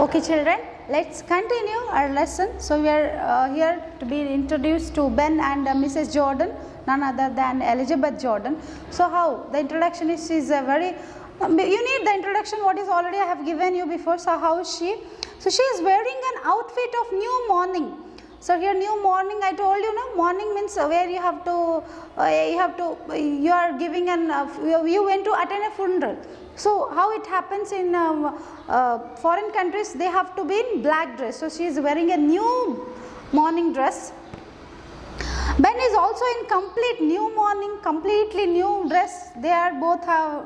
Okay children, let's continue our lesson. So we are here to be introduced to Ben and Mrs. Jordan, none other than Elizabeth Jordan. So how the introduction is a very, you need the introduction what is already I have given you before. So how is she? So she is wearing an outfit of new morning. So here new morning, I told you, no, morning means where you have to, you are giving an, you went to attend a funeral. So how it happens in foreign countries, they have to be in black dress. So she is wearing a new morning dress. Ben is also in complete new morning, completely new dress. They are both have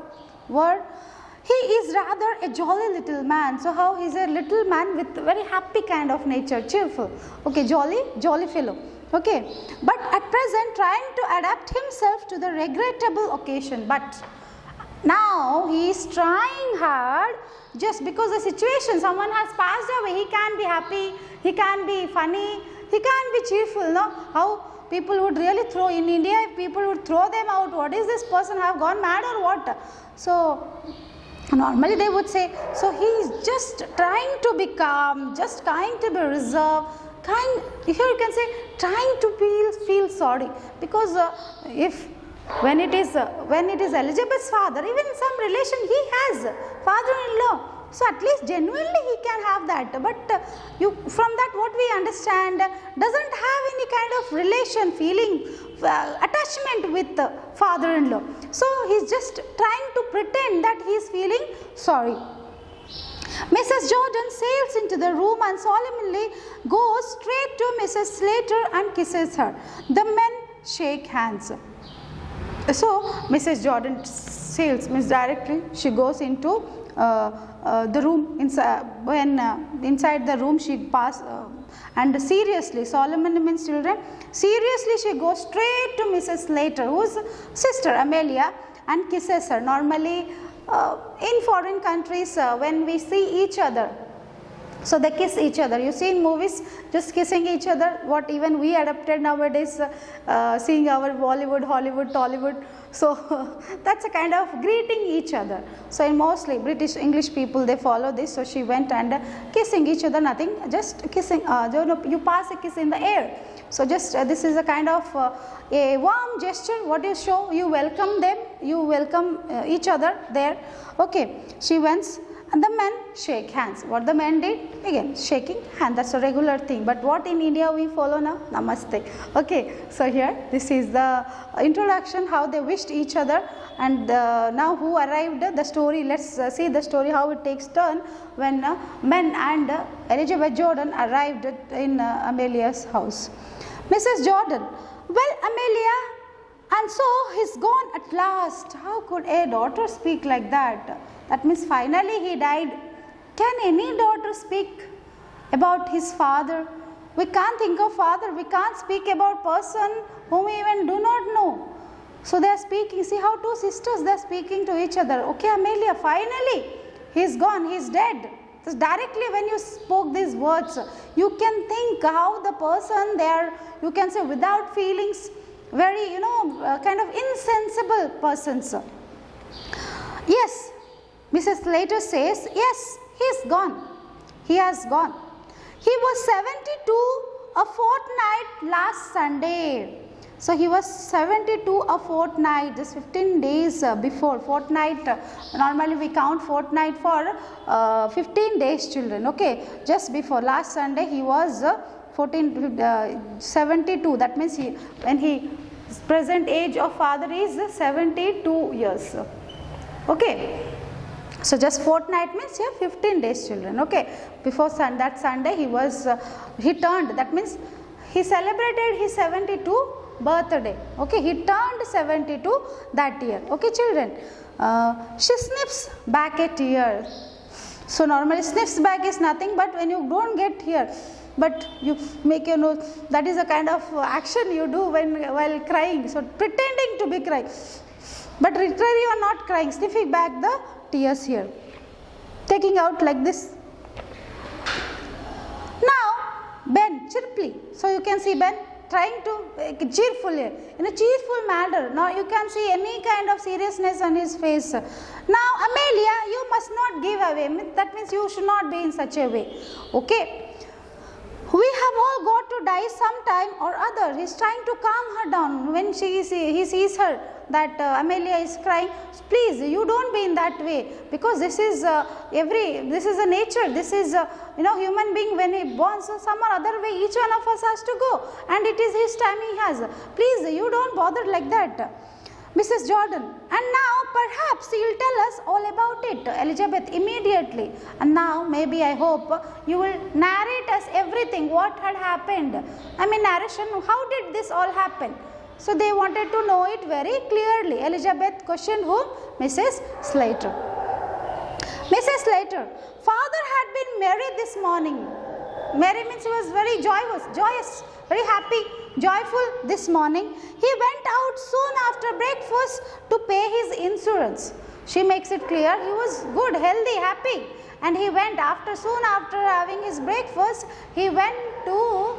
word. He is rather a jolly little man. So how he is a little man with very happy kind of nature, cheerful. Okay, jolly fellow. Okay, but at present trying to adapt himself to the regrettable occasion. But now he is trying hard just because the situation, someone has passed away, he can be happy, he can be funny, he can be cheerful. No? How people would really throw, in India people would throw them out, what is this person, have gone mad or what? So normally they would say, so he is just trying to be calm, just trying to be reserved, here you can say trying to feel sorry, because when it is Elizabeth's father, even some relation he has, father-in-law, so at least genuinely he can have that, but from that what we understand, doesn't have any kind of relation, feeling, attachment with the father-in-law. So he is just trying to pretend that he is feeling sorry. Mrs. Jordan sails into the room and solemnly goes straight to Mrs. Slater and kisses her. The men shake hands. So Mrs. Jordan sails, means directly she goes into the room. Inside the room she passes and seriously, solemnly means children, seriously she goes straight to Mrs. Slater, who is sister Amelia, and kisses her. Normally in foreign countries when we see each other, so they kiss each other. You see in movies just kissing each other, what even we adapted nowadays, seeing our Bollywood, Hollywood, Tollywood. So that's a kind of greeting each other. So in mostly British English people they follow this. So she went and kissing each other, nothing, just kissing, you pass a kiss in the air. So just this is a kind of a warm gesture, what you show, you welcome them, you welcome each other there. Okay, she went and the men shake hands. What the men did? Again, shaking hand, that's a regular thing. But what in India we follow now? Namaste. Okay, so here this is the introduction, how they wished each other, and now who arrived, the story, let's see the story how it takes turn when men and Elizabeth Jordan arrived in Amelia's house. Mrs. Jordan, well Amelia, and so he's gone at last. How could a daughter speak like that? That means finally he died. Can any daughter speak about his father? We can't think of father, we can't speak about person whom we even do not know. So they are speaking, see how two sisters they are speaking to each other. Okay Amelia, finally he is gone, he is dead. So directly when you spoke these words, you can think how the person there, you can say without feelings, very kind of insensible persons. Yes, Mrs. Slater says, yes, he is gone. He has gone. He was 72 a fortnight last Sunday. So he was 72 a fortnight, just 15 days before. Fortnight, normally we count fortnight for 15 days children. Okay, just before last Sunday he was 72. That means when his present age of father is 72 years. Okay. So just fortnight means 15 days children. Okay, before that Sunday he turned, that means he celebrated his 72 birthday. Okay, he turned 72 that year. Okay children, she snips back a tear. So normally snips back is nothing but when you don't get here, but you make that is a kind of action you do while crying. So pretending to be crying, but literally you are not crying, sniffing back the tears here, taking out like this. Now Ben chirply, so you can see Ben trying to cheerfully, in a cheerful manner. Now you can see any kind of seriousness on his face. Now Amelia, you must not give away. That means you should not be in such a way. Okay. We have all got to die sometime or other. He is trying to calm her down when he sees her that Amelia is crying. Please, you don't be in that way, because this is this is a nature. This is human being when he born, so some or other way each one of us has to go, and it is his time he has. Please, you don't bother like that. Mrs. Jordan, and now perhaps you will tell us all about it. Elizabeth, immediately. And now maybe I hope you will narrate us everything what had happened. I mean narration, how did this all happen? So they wanted to know it very clearly. Elizabeth questioned whom? Mrs. Slater. Mrs. Slater, father had been merry this morning. Merry means he was very joyous, very happy, joyful this morning. He went out soon after breakfast to pay his insurance. She makes it clear he was good, healthy, happy, and he went soon after having his breakfast. He went to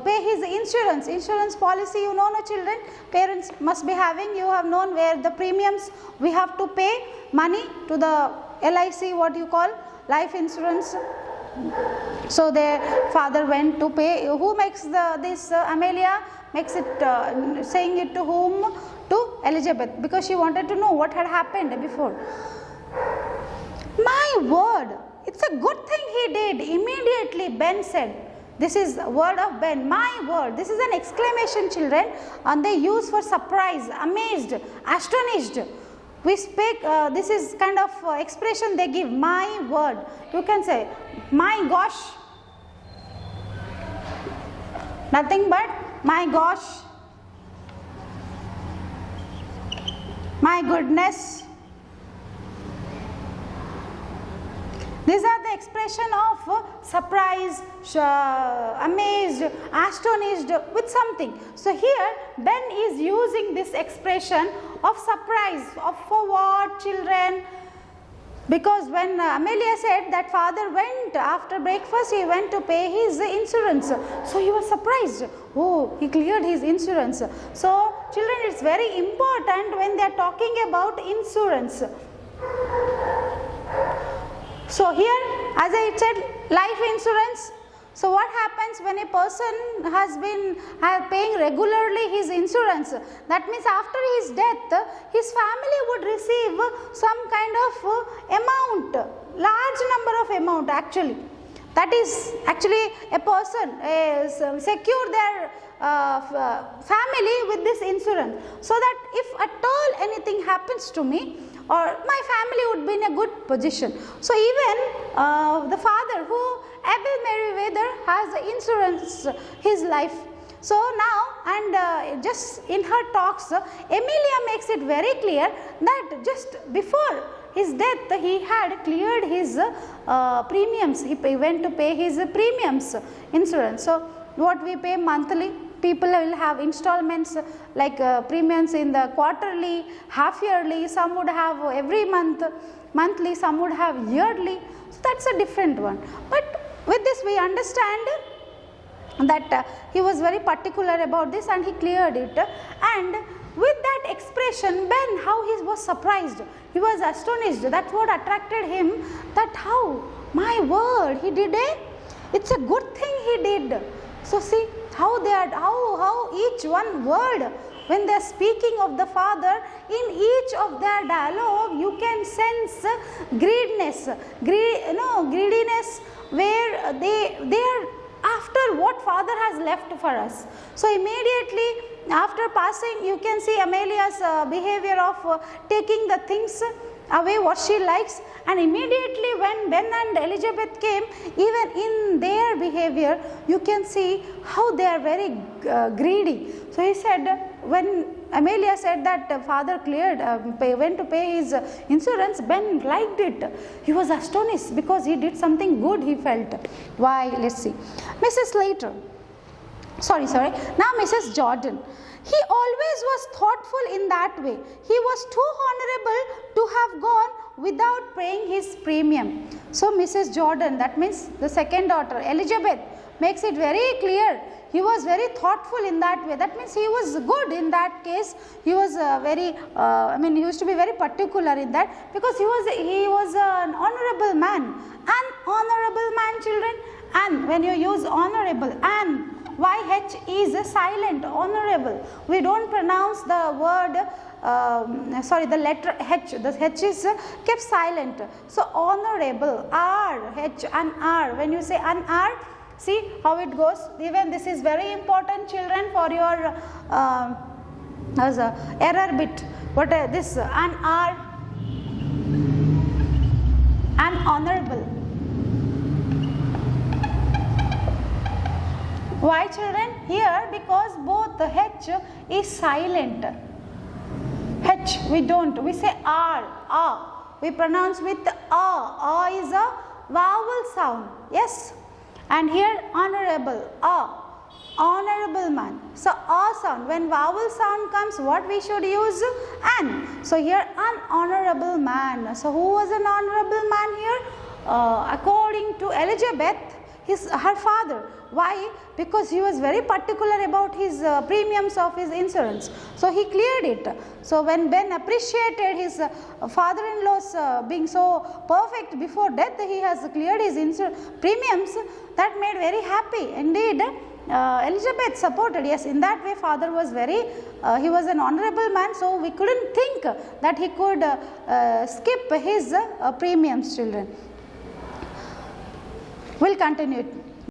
pay his insurance policy. You know, no children, parents must be having. You have known where the premiums we have to pay money to the LIC, what you call life insurance. So their father went to pay. Who makes this? Amelia makes it, saying it to whom? To Elizabeth, because she wanted to know what had happened before. My word, it's a good thing he did. Immediately Ben said. This is a word of Ben. My word. This is an exclamation, children, and they use for surprise, amazed, astonished. We speak, this is kind of expression they give, my word. You can say, my gosh. Nothing but, my gosh. My goodness. These are the expression of surprise, amazed, astonished with something. So here Ben is using this expression of surprise, for what, children? Because when Amelia said that father went after breakfast, he went to pay his insurance. So he was surprised. Oh, he cleared his insurance. So children, it's very important when they are talking about insurance. So here, as I said, life insurance. So what happens when a person has been paying regularly his insurance? That means after his death, his family would receive some kind of amount, large number of amount actually. That is actually a person secure their family with this insurance, so that if at all anything happens to me, or my family would be in a good position. So even the father who Abel Merriweather has the insurance his life. So now, and just in her talks, Amelia makes it very clear that just before his death he had cleared his premiums. He went to pay his premiums insurance. So what we pay monthly, people will have installments like premiums in the quarterly, half yearly, some would have every month, monthly, some would have yearly. So that's a different one. But with this we understand that he was very particular about this and he cleared it. And with that expression, Ben, how he was surprised, he was astonished. That's what attracted him, that how, my word, he did it's a good thing he did. So see how they are, how each one word, when they are speaking of the father, in each of their dialogue you can sense greediness, greediness, where they are after what father has left for us. So immediately after passing, you can see Amelia's behavior of taking the things away what she likes, and immediately when Ben and Elizabeth came, even in their behavior you can see how they are very greedy. So he said, when Amelia said that father cleared, went to pay his insurance, Ben liked it. He was astonished because he did something good, he felt. Why? Let's see. Mrs. Slater. Now Mrs. Jordan. He always was thoughtful in that way. He was too honorable to have gone without paying his premium. So Mrs. Jordan, that means the second daughter, Elizabeth, makes it very clear. he was very thoughtful in that way. That means he was good in that case. He was very, I mean, he used to be very particular in that, because he was an honorable man. An honorable man, children. And when you use honorable, and YH is silent, honorable. We don't pronounce the word, the letter H. The H is kept silent. So honorable, R, H and R. When you say an R, see how it goes. Even this is very important, children, for your as a error bit. What this an R, an honorable. Why, children? Here, because both the H is silent. H we don't. We say R, A. We pronounce with A. A is a vowel sound. Yes. And here honorable, A. Honorable man. So A sound. When vowel sound comes, what we should use? An. So here an honorable man. So who was an honorable man here? According to Elizabeth, her father. Why? Because he was very particular about his premiums of his insurance. So he cleared it. So when Ben appreciated his father-in-law's being so perfect before death, he has cleared his premiums. That made very happy. Indeed, Elizabeth supported. Yes, in that way father was very, he was an honorable man, so we couldn't think that he could skip his premiums, children. We'll continue it.